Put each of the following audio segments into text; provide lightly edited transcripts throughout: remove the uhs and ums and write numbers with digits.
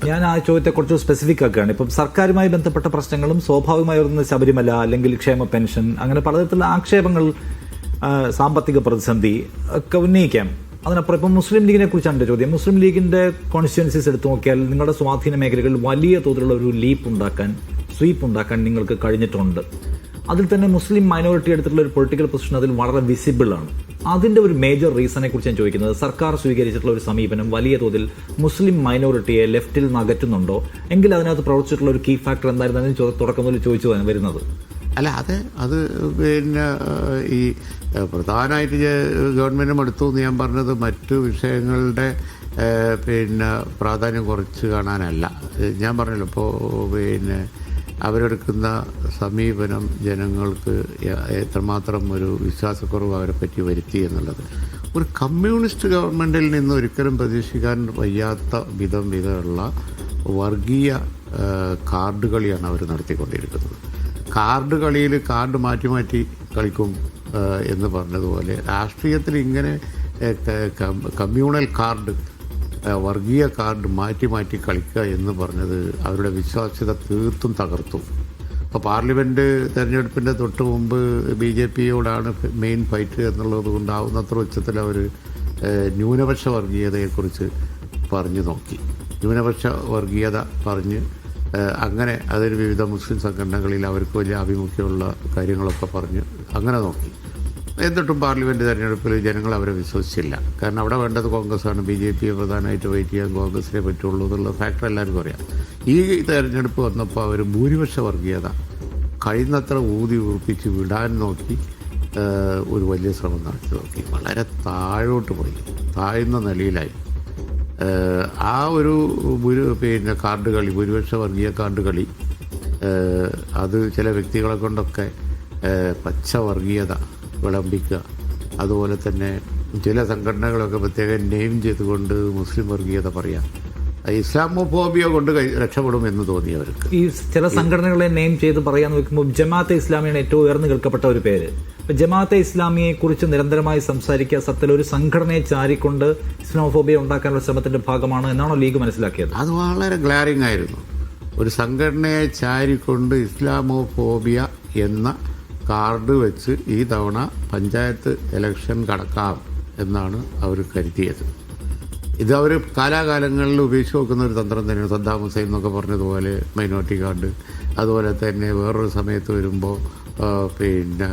ഞാൻ ആ ചോദ്യത്തെ കുറച്ച് സ്പെസിഫിക് ആക്കുകയാണ്. ഇപ്പം സർക്കാരുമായി ബന്ധപ്പെട്ട പ്രശ്നങ്ങളും സ്വാഭാവികമായി വരുന്ന ശബരിമല അല്ലെങ്കിൽ ക്ഷേമ പെൻഷൻ അങ്ങനെ പലതരത്തിലുള്ള ആക്ഷേപങ്ങൾ, സാമ്പത്തിക പ്രതിസന്ധി ഒക്കെ ഉന്നയിക്കാം. അതിനപ്പുറം ഇപ്പം മുസ്ലിം ലീഗിനെ കുറിച്ചാണ് എൻ്റെ ചോദ്യം. മുസ്ലിം ലീഗിൻ്റെ കോൺസ്റ്റിറ്റ്യുവൻസീസ് എടുത്തു നോക്കിയാൽ നിങ്ങളുടെ സ്വാധീന മേഖലകളിൽ വലിയ തോതിലുള്ള ഒരു സ്വീപ്പ് ഉണ്ടാക്കാൻ നിങ്ങൾക്ക് കഴിഞ്ഞിട്ടുണ്ട്. അതിൽ തന്നെ മുസ്ലിം മൈനോറിറ്റി എടുത്തിട്ടുള്ള ഒരു പൊളിറ്റിക്കൽ പൊസിഷൻ അതിൽ വളരെ വിസിബിൾ ആണ്. അതിൻ്റെ ഒരു മേജർ റീസണെ കുറിച്ച് ഞാൻ ചോദിക്കുന്നത്, സർക്കാർ സ്വീകരിച്ചിട്ടുള്ള ഒരു സമീപനം വലിയ തോതിൽ മുസ്ലിം മൈനോറിറ്റിയെ ലെഫ്റ്റിൽ നിന്ന് അകറ്റുന്നുണ്ടോ, എങ്കിൽ അതിനകത്ത് പ്രവർത്തിച്ചിട്ടുള്ള ഒരു കീ ഫാക്ടർ എന്തായിരുന്നു തുടക്കം മുതൽ ചോദിച്ചു വരുന്നത്? അല്ല, അത് പിന്നെ ഈ പ്രധാനമായിട്ട് ഗവൺമെൻറ്റും എടുത്തു എന്ന് ഞാൻ പറഞ്ഞത് മറ്റു വിഷയങ്ങളുടെ പിന്നെ പ്രാധാന്യം കുറച്ച് കാണാനല്ല. ഞാൻ പറഞ്ഞല്ലോ, ഇപ്പോൾ പിന്നെ അവരെടുക്കുന്ന സമീപനം ജനങ്ങൾക്ക് എത്രമാത്രം ഒരു വിശ്വാസക്കുറവ് അവരെ പറ്റി വരുത്തി എന്നുള്ളത് ഒരു കമ്മ്യൂണിസ്റ്റ് ഗവൺമെൻറ്റിൽ നിന്ന് ഒരിക്കലും പ്രതീക്ഷിക്കാൻ വയ്യാത്ത വിധമുള്ള വർഗീയ കാർഡ് കളിയാണ് അവർ നടത്തിക്കൊണ്ടിരിക്കുന്നത്. കാർഡ് കളിയിൽ കാർഡ് മാറ്റി മാറ്റി കളിക്കും എന്ന് പറഞ്ഞതുപോലെ രാഷ്ട്രീയത്തിൽ ഇങ്ങനെ കമ്മ്യൂണൽ കാർഡ്, വർഗീയ കാർഡ് മാറ്റി മാറ്റി കളിക്കുക എന്ന് പറഞ്ഞത് അവരുടെ വിശ്വാസ്യത തീർത്തും തകർത്തു. അപ്പോൾ പാർലമെൻറ്റ് തെരഞ്ഞെടുപ്പിൻ്റെ തൊട്ട് മുമ്പ് BJP-യോടാണ് മെയിൻ ഫൈറ്റ് എന്നുള്ളത് കൊണ്ടാവുന്നത്ര ഉച്ചത്തിൽ അവർ ന്യൂനപക്ഷ വർഗീയതയെക്കുറിച്ച് പറഞ്ഞു നോക്കി. ന്യൂനപക്ഷ വർഗീയത പറഞ്ഞ് അങ്ങനെ അതിന് വിവിധ മുസ്ലിം സംഘടനകളിൽ അവർക്ക് വലിയ ആഭിമുഖ്യമുള്ള കാര്യങ്ങളൊക്കെ പറഞ്ഞ് അങ്ങനെ നോക്കി. എന്നിട്ടും പാർലമെൻറ്റ് തെരഞ്ഞെടുപ്പിൽ ജനങ്ങൾ അവരെ വിശ്വസിച്ചില്ല. കാരണം അവിടെ വേണ്ടത് കോൺഗ്രസ്സാണ്. BJP-യെ പ്രധാനമായിട്ട് വെയിറ്റ് ചെയ്യാൻ കോൺഗ്രസിനെ പറ്റുള്ളൂ എന്നുള്ള ഫാക്ടർ എല്ലാവർക്കും അറിയാം. ഈ തെരഞ്ഞെടുപ്പ് വന്നപ്പോൾ അവർ ഭൂരിപക്ഷ വർഗീയത കഴിയുന്നത്ര ഊർപ്പിച്ച് വിടാൻ നോക്കി, ഒരു വലിയ ശ്രമം നടത്തി നോക്കി. വളരെ താഴോട്ട് പോയി, താഴ്ന്ന നിലയിലായി. ആ ഒരു പിന്നെ കാർഡ് കളി, ഭൂരിപക്ഷ വർഗീയ കാർഡ് കളി, അത് ചില വ്യക്തികളെ കൊണ്ടൊക്കെ പച്ച വർഗീയത വിളമ്പിക്കുക, അതുപോലെ തന്നെ ചില സംഘടനകളൊക്കെ പ്രത്യേകം നെയിം ചെയ്തുകൊണ്ട് മുസ്ലിം വർഗീയത പറയാം, ഇസ്ലാമോഫോബിയ കൊണ്ട് രക്ഷപ്പെടും എന്ന് തോന്നിയവർക്ക്. ഈ ചില സംഘടനകളെ നെയിം ചെയ്ത് പറയാന്ന് വെക്കുമ്പോൾ ജമാഅത്തെ ഇസ്ലാമിയാണ് ഏറ്റവും ഉയർന്നു കേൾക്കപ്പെട്ട ഒരു പേര്. ഇപ്പം ജമാഅത്തെ ഇസ്ലാമിയെ കുറിച്ച് നിരന്തരമായി സംസാരിക്കുക സത്യത്തിൽ ഒരു സംഘടനയെ ചാരിക്കൊണ്ട് ഇസ്ലാമോഫോബിയ ഉണ്ടാക്കാനുള്ള ശ്രമത്തിന്റെ ഭാഗമാണ് എന്നാണോ ലീഗ് മനസ്സിലാക്കിയത്? അത് വളരെ ഗ്ലാരിങ് ആയിരുന്നു. ഒരു സംഘടനയെ ചാരിക്കൊണ്ട് ഇസ്ലാമോഫോബിയ എന്ന കാർഡ് വെച്ച് ഈ തവണ പഞ്ചായത്ത് ഇലക്ഷൻ കടക്കാം എന്നാണ് അവർ കരുതിയത്. ഇത് അവർ കാലാകാലങ്ങളിൽ ഉപയോഗിച്ച് നോക്കുന്ന ഒരു തന്ത്രം തന്നെയാണ്. സദ്ദാം ഹുസൈൻ എന്നൊക്കെ പറഞ്ഞതുപോലെ മൈനോറിറ്റി കാർഡ്, അതുപോലെ തന്നെ വേറൊരു സമയത്ത് വരുമ്പോൾ പിന്നെ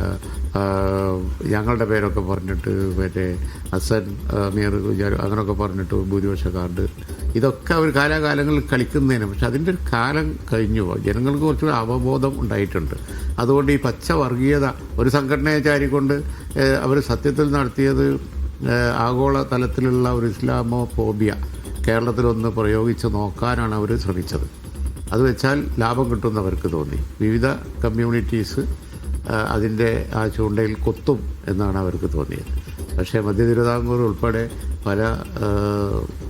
ഞങ്ങളുടെ പേരൊക്കെ പറഞ്ഞിട്ട് മറ്റേ ഹസൻ മീർ അങ്ങനെയൊക്കെ പറഞ്ഞിട്ട് ഭൂരിപക്ഷ കാർഡ്, ഇതൊക്കെ അവർ കാലാകാലങ്ങളിൽ കളിക്കുന്നതിന്. പക്ഷെ അതിൻ്റെ ഒരു കാലം കഴിഞ്ഞു പോയി. ജനങ്ങൾക്ക് കുറച്ചുകൂടി അവബോധം ഉണ്ടായിട്ടുണ്ട്. അതുകൊണ്ട് ഈ പച്ച വർഗീയത ഒരു സംഘടനയെ ചാരിക്കൊണ്ട് അവർ സത്യത്തിൽ നടത്തിയത് ആഗോള തലത്തിലുള്ള ഒരു ഇസ്ലാമോഫോബിയ കേരളത്തിലൊന്ന് പ്രയോഗിച്ച് നോക്കാനാണ് അവർ ശ്രമിച്ചത്. അത് വെച്ചാൽ ലാഭം കിട്ടുന്നവർക്ക് തോന്നി. വിവിധ കമ്മ്യൂണിറ്റീസ് അതിൻ്റെ ആ ചൂണ്ടയിൽ കൊത്തും എന്നാണ് അവർക്ക് തോന്നിയത്. പക്ഷേ മധ്യ തിരുവിതാംകൂർ ഉൾപ്പെടെ പല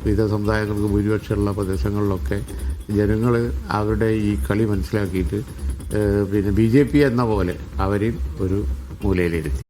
വിവിധ സമുദായങ്ങൾക്ക് ഭൂരിപക്ഷമുള്ള പ്രദേശങ്ങളിലൊക്കെ ജനങ്ങൾ അവരുടെ ഈ കളി മനസ്സിലാക്കിയിട്ട് പിന്നെ BJP എന്ന പോലെ അവരെയും ഒരു മൂലയിലിരുത്തി.